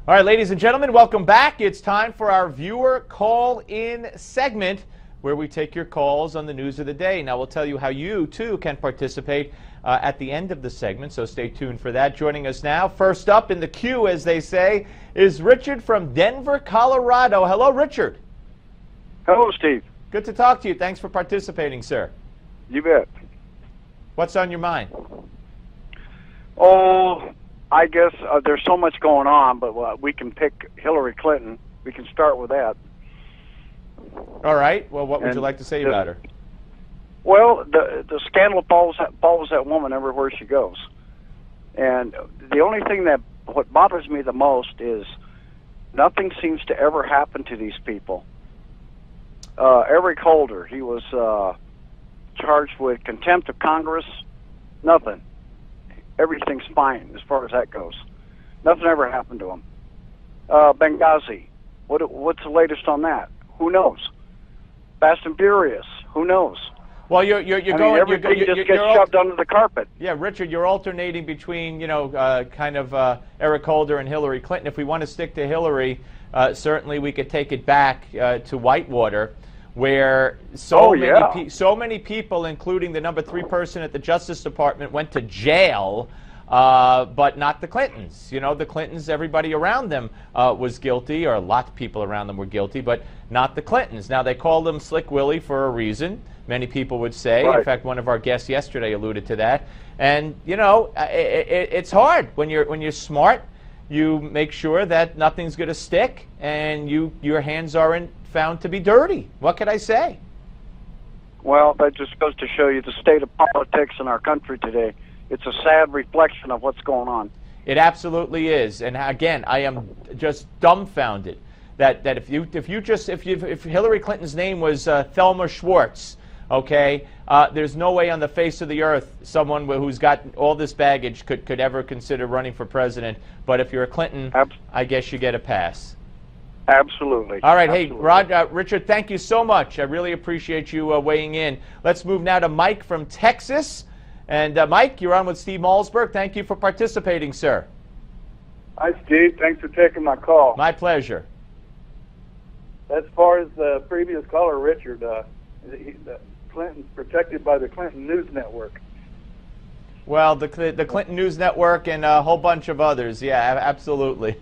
All right, ladies and gentlemen, welcome back. It's time for our viewer call-in segment where we take your calls on the news of the day. Now, we'll tell you how you, too, can participate at the end of the segment, so stay tuned for that. Joining us now, first up in the queue, as they say, is Richard from Denver, Colorado. Hello, Richard. Hello, Steve. Good to talk to you. Thanks for participating, sir. You bet. What's on your mind? Oh, I guess there's so much going on, but we can pick Hillary Clinton. We can start with that. All right. Well, what would you like to say about her? Well, the scandal follows that woman everywhere she goes. And the only thing what bothers me the most is nothing seems to ever happen to these people. Eric Holder, he was charged with contempt of Congress. Nothing. Everything's fine as far as that goes. Nothing ever happened to him. Benghazi, what's the latest on that? Who knows? Fast and Furious, who knows? Well, everything just gets shoved under the carpet. Yeah, Richard, you're alternating between, Eric Holder and Hillary Clinton. If we want to stick to Hillary, certainly we could take it back to Whitewater, where so many people, including the number 3 person at the Justice Department, went to jail, but not the Clintons. You know, the Clintons, everybody around them was guilty, or a lot of people around them were guilty, but not the Clintons. Now, they called them Slick Willie for a reason, many people would say. Right. In fact, one of our guests yesterday alluded to that. And, you know, it's hard. When you're smart, you make sure that nothing's going to stick, and your hands aren't found to be dirty. What could I say? Well, that just goes to show you the state of politics in our country today. It's a sad reflection of what's going on. It absolutely is. And again, I am just dumbfounded that if Hillary Clinton's name was Thelma Schwartz, okay, there's no way on the face of the earth someone who's got all this baggage could ever consider running for president. But if you're a Clinton, I guess you get a pass. Absolutely. All right. Absolutely. Hey, Richard, thank you so much. I really appreciate you weighing in. Let's move now to Mike from Texas. And Mike, you're on with Steve Malzberg. Thank you for participating, sir. Hi, Steve. Thanks for taking my call. My pleasure. As far as the previous caller, Richard, the Clinton's protected by the Clinton News Network. Well, the Clinton News Network and a whole bunch of others. Yeah, absolutely.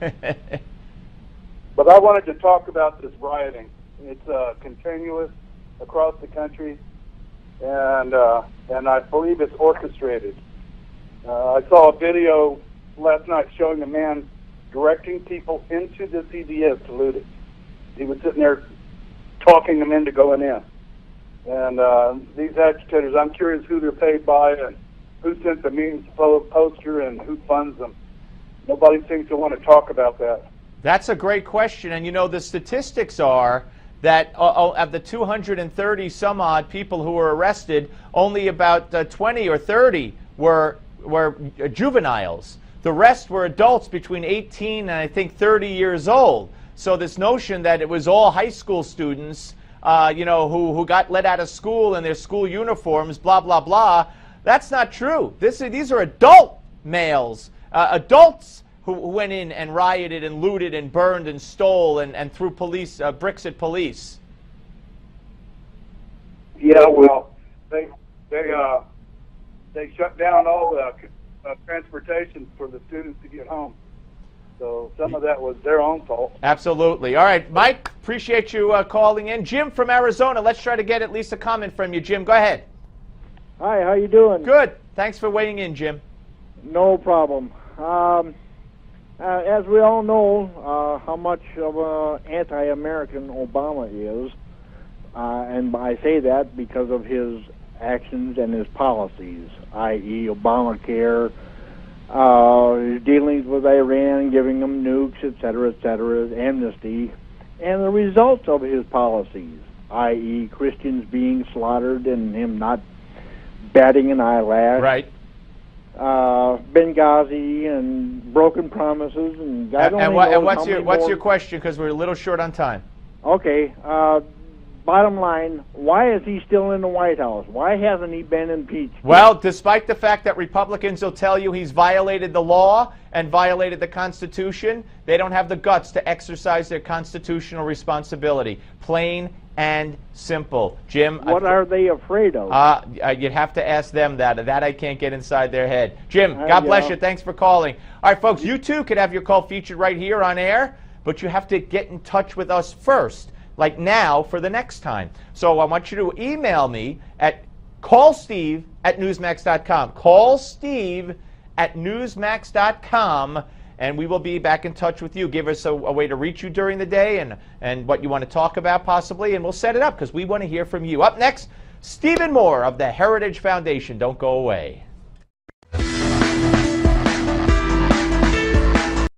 But I wanted to talk about this rioting. It's continuous across the country, and I believe it's orchestrated. I saw a video last night showing a man directing people into the CVS to loot it. He was sitting there talking them into going in. And these agitators, I'm curious who they're paid by and who sent the means poster and who funds them. Nobody seems to want to talk about that. That's a great question. And, you know, the statistics are that of the 230 some odd people who were arrested, only about 20 or 30 were juveniles. The rest were adults between 18 and I think 30 years old. So this notion that it was all high school students, who got let out of school in their school uniforms, blah, blah, blah, that's not true. These are adult males, adults who went in and rioted and looted and burned and stole and threw bricks at police. Yeah, well, they shut down all the transportation for the students to get home. So some of that was their own fault. Absolutely. All right, Mike, appreciate you calling in. Jim from Arizona, let's try to get at least a comment from you. Jim, go ahead. Hi, how you doing? Good. Thanks for weighing in, Jim. No problem. As we all know, how much of an anti-American Obama is, and I say that because of his actions and his policies, i.e. Obamacare, his dealings with Iran, giving them nukes, etc., amnesty, and the results of his policies, i.e. Christians being slaughtered and him not batting an eyelash. Right. Benghazi and broken promises and God only knows what's your question? Because we're a little short on time. Okay, bottom line, why is he still in the White House? Why hasn't he been impeached? Well, despite the fact that Republicans will tell you he's violated the law and violated the Constitution, they don't have the guts to exercise their constitutional responsibility. Plain and simple. Jim, what are they afraid of? You'd have to ask them that. That I can't get inside their head. Jim, God bless you. Thanks for calling. All right, folks, you too could have your call featured right here on air, but you have to get in touch with us first, like now, for the next time. So I want you to email me at callsteve@newsmax.com. Callsteve@newsmax.com, and we will be back in touch with you. Give us a way to reach you during the day and what you want to talk about possibly, and we'll set it up because we want to hear from you. Up next, Stephen Moore of the Heritage Foundation. Don't go away.